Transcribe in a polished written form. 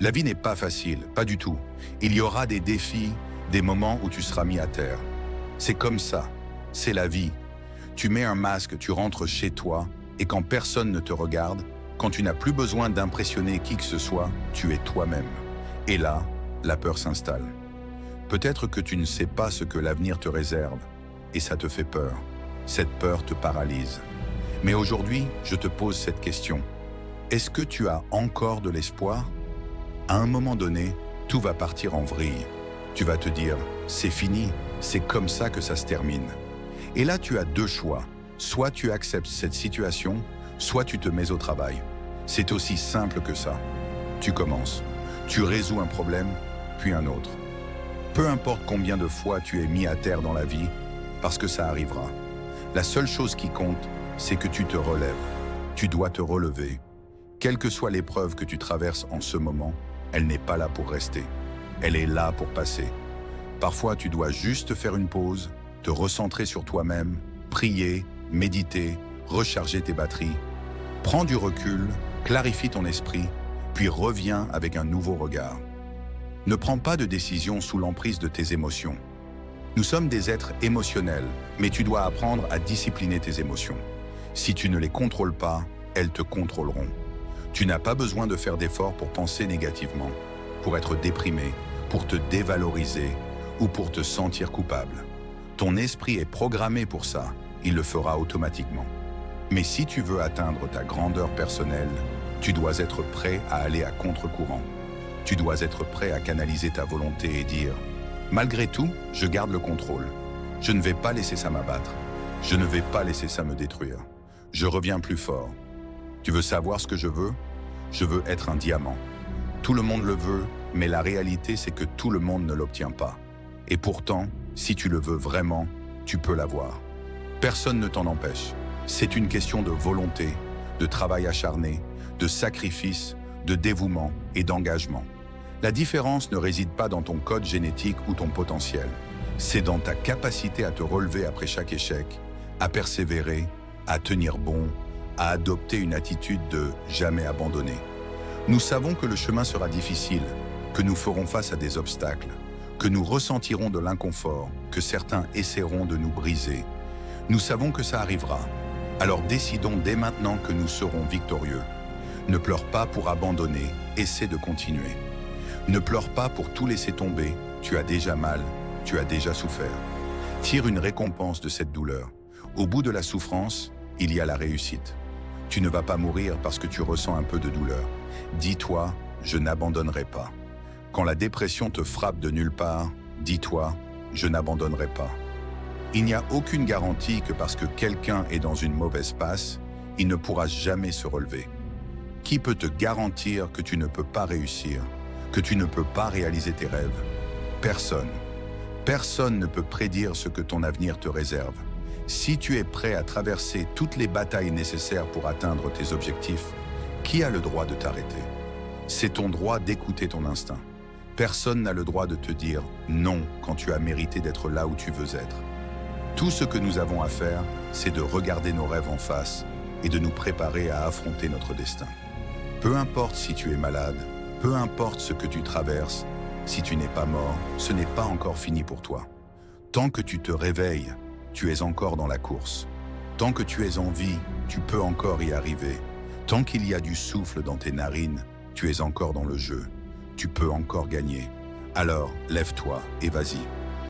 La vie n'est pas facile, pas du tout. Il y aura des défis, des moments où tu seras mis à terre. C'est comme ça, c'est la vie. Tu mets un masque, tu rentres chez toi, et quand personne ne te regarde, quand tu n'as plus besoin d'impressionner qui que ce soit, tu es toi-même. Et là, la peur s'installe. Peut-être que tu ne sais pas ce que l'avenir te réserve, et ça te fait peur. Cette peur te paralyse. Mais aujourd'hui, je te pose cette question. Est-ce que tu as encore de l'espoir ? À un moment donné, tout va partir en vrille. Tu vas te dire, c'est fini, c'est comme ça que ça se termine. Et là, tu as deux choix. Soit tu acceptes cette situation, soit tu te mets au travail. C'est aussi simple que ça. Tu commences, tu résous un problème, puis un autre. Peu importe combien de fois tu es mis à terre dans la vie, parce que ça arrivera. La seule chose qui compte, c'est que tu te relèves. Tu dois te relever. Quelle que soit l'épreuve que tu traverses en ce moment, elle n'est pas là pour rester. Elle est là pour passer. Parfois, tu dois juste faire une pause, te recentrer sur toi-même, prier, méditer, recharger tes batteries. Prends du recul, clarifie ton esprit, puis reviens avec un nouveau regard. Ne prends pas de décision sous l'emprise de tes émotions. Nous sommes des êtres émotionnels, mais tu dois apprendre à discipliner tes émotions. Si tu ne les contrôles pas, elles te contrôleront. Tu n'as pas besoin de faire d'efforts pour penser négativement, pour être déprimé, pour te dévaloriser ou pour te sentir coupable. Ton esprit est programmé pour ça, il le fera automatiquement. Mais si tu veux atteindre ta grandeur personnelle, tu dois être prêt à aller à contre-courant. Tu dois être prêt à canaliser ta volonté et dire « Malgré tout, je garde le contrôle. Je ne vais pas laisser ça m'abattre. Je ne vais pas laisser ça me détruire. Je reviens plus fort. Tu veux savoir ce que je veux ? Je veux être un diamant. Tout le monde le veut, mais la réalité, c'est que tout le monde ne l'obtient pas. Et pourtant, si tu le veux vraiment, tu peux l'avoir. Personne ne t'en empêche. C'est une question de volonté, de travail acharné, de sacrifice, de dévouement et d'engagement. La différence ne réside pas dans ton code génétique ou ton potentiel. C'est dans ta capacité à te relever après chaque échec, à persévérer, à tenir bon, à adopter une attitude de jamais abandonner. Nous savons que le chemin sera difficile, que nous ferons face à des obstacles, que nous ressentirons de l'inconfort, que certains essaieront de nous briser. Nous savons que ça arrivera. Alors décidons dès maintenant que nous serons victorieux. Ne pleure pas pour abandonner, essaie de continuer. Ne pleure pas pour tout laisser tomber, tu as déjà mal, tu as déjà souffert. Tire une récompense de cette douleur. Au bout de la souffrance, il y a la réussite. Tu ne vas pas mourir parce que tu ressens un peu de douleur. Dis-toi, je n'abandonnerai pas. Quand la dépression te frappe de nulle part, dis-toi, je n'abandonnerai pas. Il n'y a aucune garantie que parce que quelqu'un est dans une mauvaise passe, il ne pourra jamais se relever. Qui peut te garantir que tu ne peux pas réussir, que tu ne peux pas réaliser tes rêves? Personne. Personne ne peut prédire ce que ton avenir te réserve. Si tu es prêt à traverser toutes les batailles nécessaires pour atteindre tes objectifs, qui a le droit de t'arrêter? C'est ton droit d'écouter ton instinct. Personne n'a le droit de te dire non quand tu as mérité d'être là où tu veux être. Tout ce que nous avons à faire, c'est de regarder nos rêves en face et de nous préparer à affronter notre destin. Peu importe si tu es malade, peu importe ce que tu traverses, si tu n'es pas mort, ce n'est pas encore fini pour toi. Tant que tu te réveilles, tu es encore dans la course. Tant que tu es en vie, tu peux encore y arriver. Tant qu'il y a du souffle dans tes narines, tu es encore dans le jeu. Tu peux encore gagner. Alors, lève-toi et vas-y.